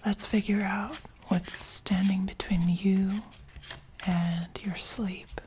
let's figure out what's standing between you and your sleep.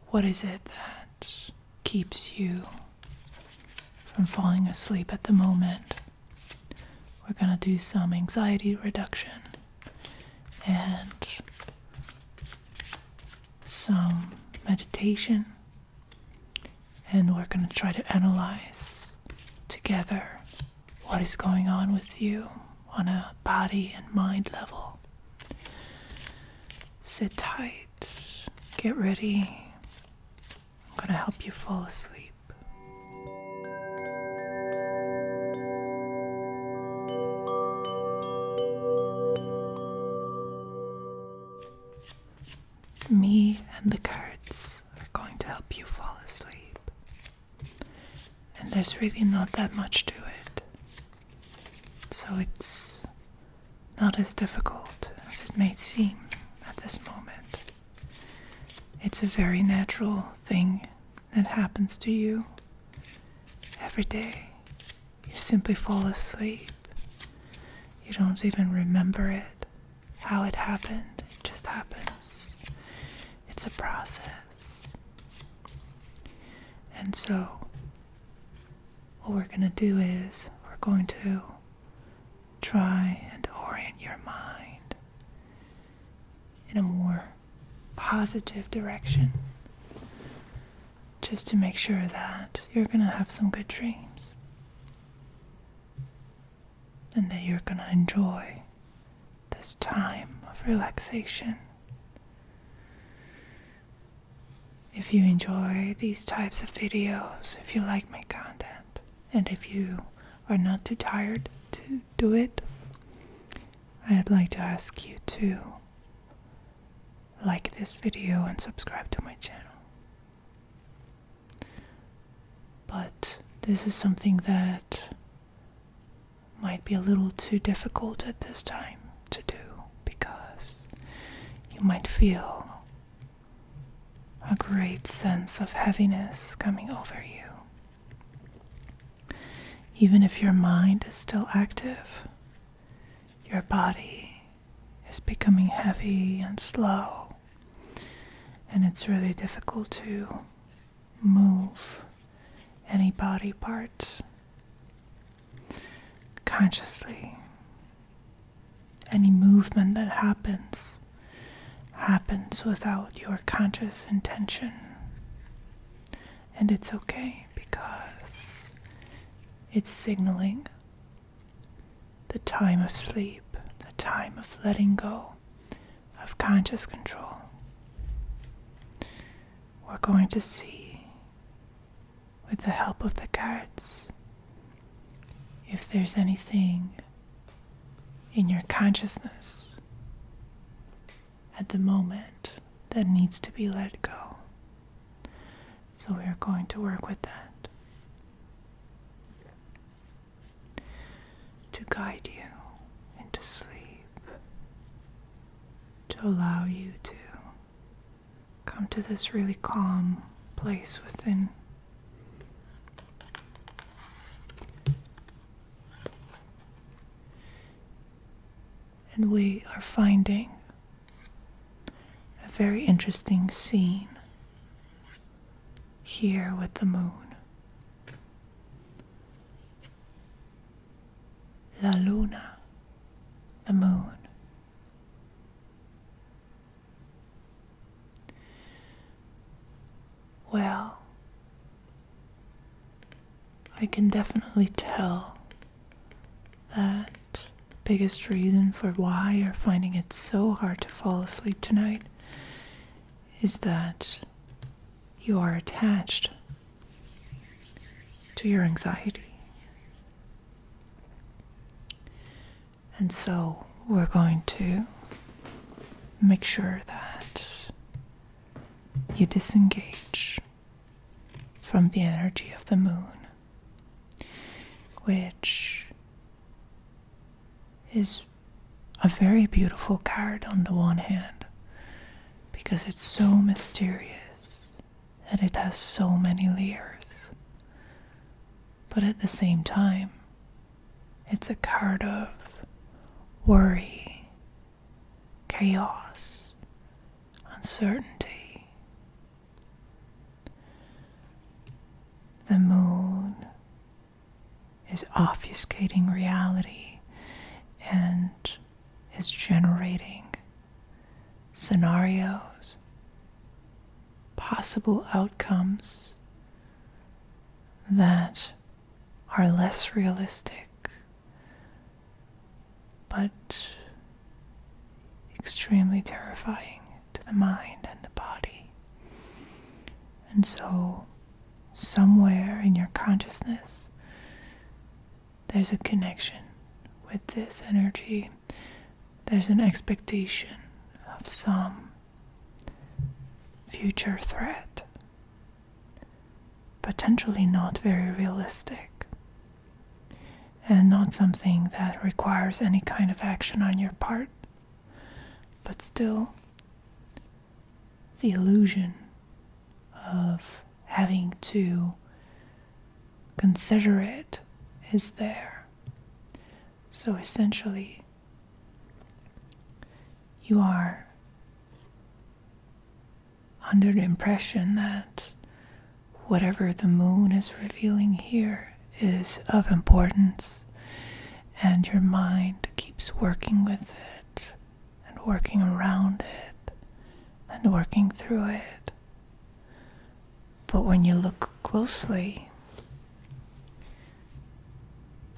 What is it that keeps you from falling asleep at the moment? We're going to do some anxiety reduction and some meditation, and we're going to try to analyze together what is going on with you on a body and mind level. Sit tight, get ready. I'm going to help you fall asleep. Me and the cards are going to help you fall asleep. And there's really not that much to it. So it's not as difficult as it may seem at this moment. It's a very natural thing that happens to you every day. You simply fall asleep. You don't even remember it, how it happened. It just happens. It's a process. And so what we're going to do is we're going to try and orient your mind in a more positive direction, just to make sure that you're going to have some good dreams and that you're going to enjoy this time of relaxation. If you enjoy these types of videos, if you like my content, and if you are not too tired to do it, I'd like to ask you to like this video and subscribe to my channel. But this is something that might be a little too difficult at this time to do, because you might feel a great sense of heaviness coming over you. Even if your mind is still active, your body is becoming heavy and slow, and it's really difficult to move any body part consciously. Any movement that happens without your conscious intention. And it's okay, because it's signaling the time of sleep, the time of letting go of conscious control. We're going to see, with the help of the cards, if there's anything in your consciousness at the moment that needs to be let go. So we are going to work with that to guide you into sleep, to allow you to come to this really calm place within. And we are finding a very interesting scene here with the moon. La Luna, the moon. Well, I can definitely tell that the biggest reason for why you're finding it so hard to fall asleep tonight is that you are attached to your anxiety. And so we're going to make sure that you disengage from the energy of the moon, which is a very beautiful card on the one hand, because it's so mysterious and it has so many layers. But at the same time, it's a card of worry, chaos, uncertainty. The moon is obfuscating reality and is generating scenarios, possible outcomes that are less realistic, but extremely terrifying to the mind and the body. And so, somewhere in your consciousness, there's a connection with this energy. There's an expectation of some future threat, potentially not very realistic, and not something that requires any kind of action on your part, but still the illusion of having to consider it is there. So essentially, you are under the impression that whatever the moon is revealing here is of importance, and your mind keeps working with it and working around it and working through it. But when you look closely,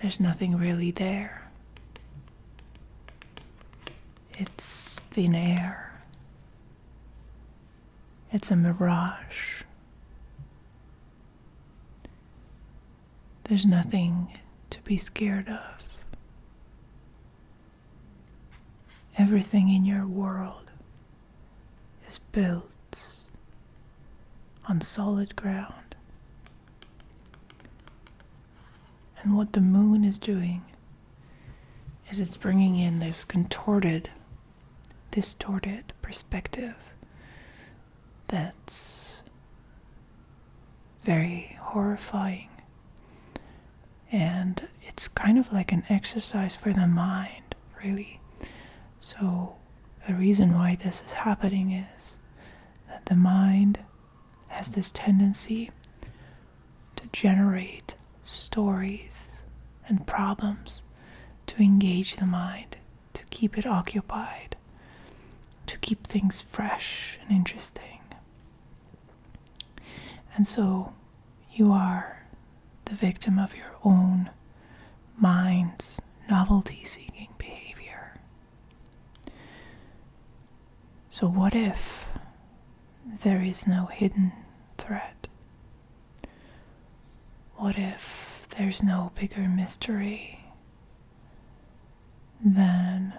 there's nothing really there. It's thin air. It's a mirage. There's nothing to be scared of. Everything in your world is built on solid ground. And what the moon is doing is it's bringing in this distorted perspective that's very horrifying. And it's kind of like an exercise for the mind, really. So the reason why this is happening is that the mind has this tendency to generate stories and problems to engage the mind, to keep it occupied, to keep things fresh and interesting. And so you are the victim of your own mind's novelty-seeking behavior. So what if there is no hidden threat? What if there's no bigger mystery than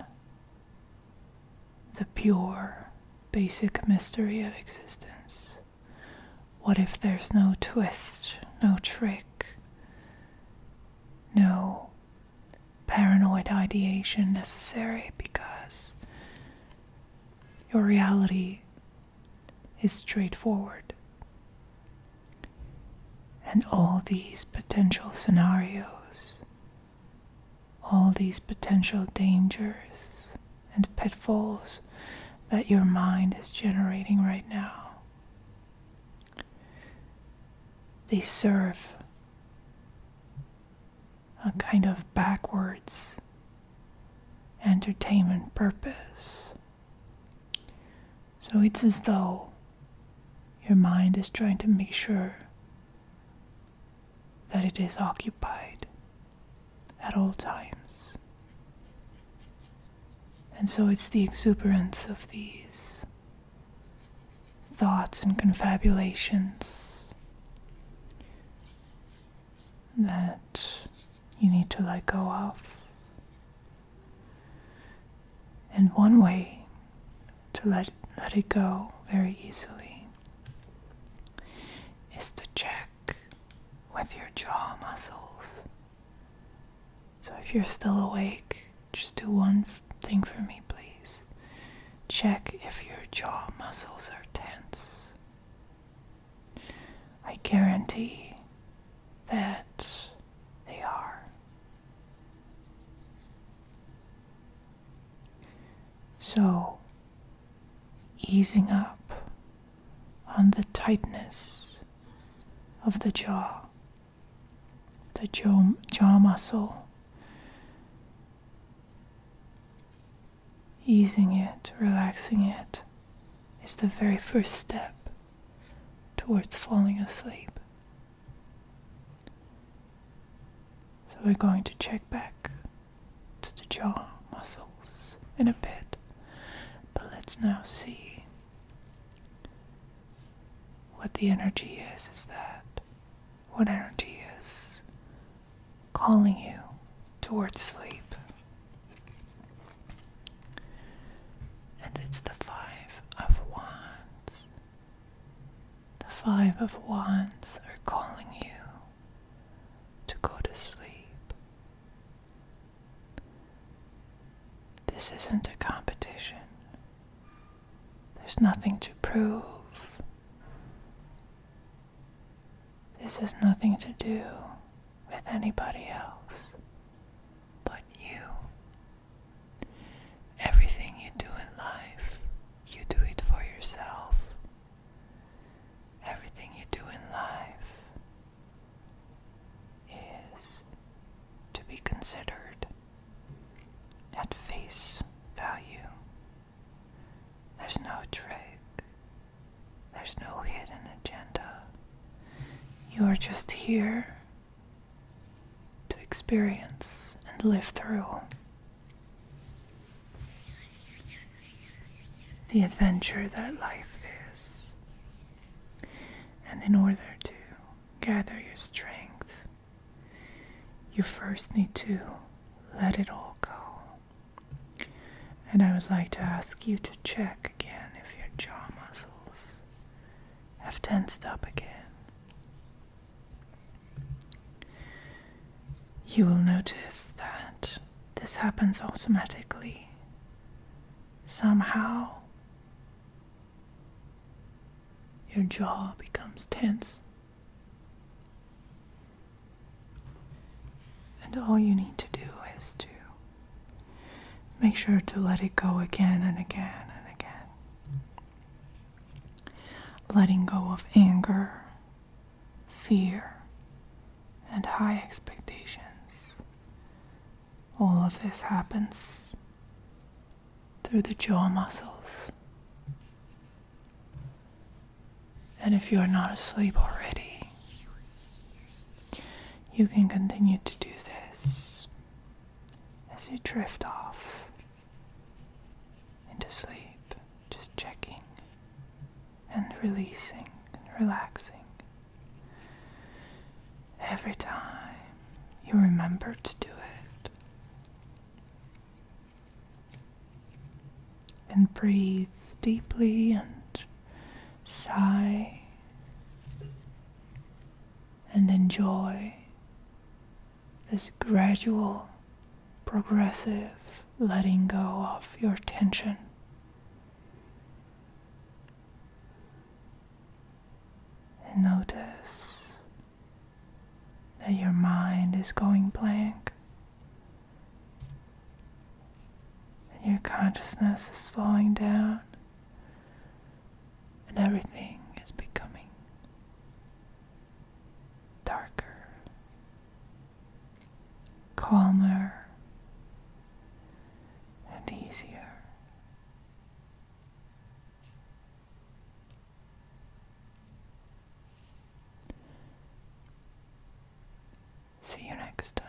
the pure, basic mystery of existence? What if there's no twist, no trick, no paranoid ideation necessary, because your reality is straightforward? And all these potential scenarios, all these potential dangers and pitfalls that your mind is generating right now, they serve a kind of backwards entertainment purpose. So it's as though your mind is trying to make sure that it is occupied at all times. And so it's the exuberance of these thoughts and confabulations that you need to let go of. And one way to let it go very easily is to check with your jaw muscles. So if you're still awake, just do one thing for me, please. Check if your jaw muscles are tense. I guarantee that they are. So, easing up on the tightness of the jaw muscle, easing it, relaxing it, is the very first step towards falling asleep. So we're going to check back to the jaw muscles in a bit, but let's now see what the energy is that what energy is calling you towards sleep. And it's the Five of Wands. The Five of Wands are calling you to go to sleep. This isn't a competition. There's nothing to prove. This has nothing to do with anybody else but you. Everything you do in life, you do it for yourself. Everything you do in life is to be considered at face value. There's no trick. There's no hidden agenda. You are just here to experience and live through the adventure that life is. And in order to gather your strength, you first need to let it all go. And I would like to ask you to check again if your jaw muscles have tensed up again. You will notice that this happens automatically. Somehow, your jaw becomes tense. And all you need to do is to make sure to let it go again and again and again. Letting go of anger, fear, and high expectations. All of this happens through the jaw muscles. And if you are not asleep already, you can continue to do this as you drift off into sleep, just checking and releasing and relaxing. Every time you remember to do it. And breathe deeply and sigh and enjoy this gradual, progressive letting go of your tension. And notice that your mind is going blank and your consciousness is slowing down and everything is becoming darker, calmer, and easier. See you next time.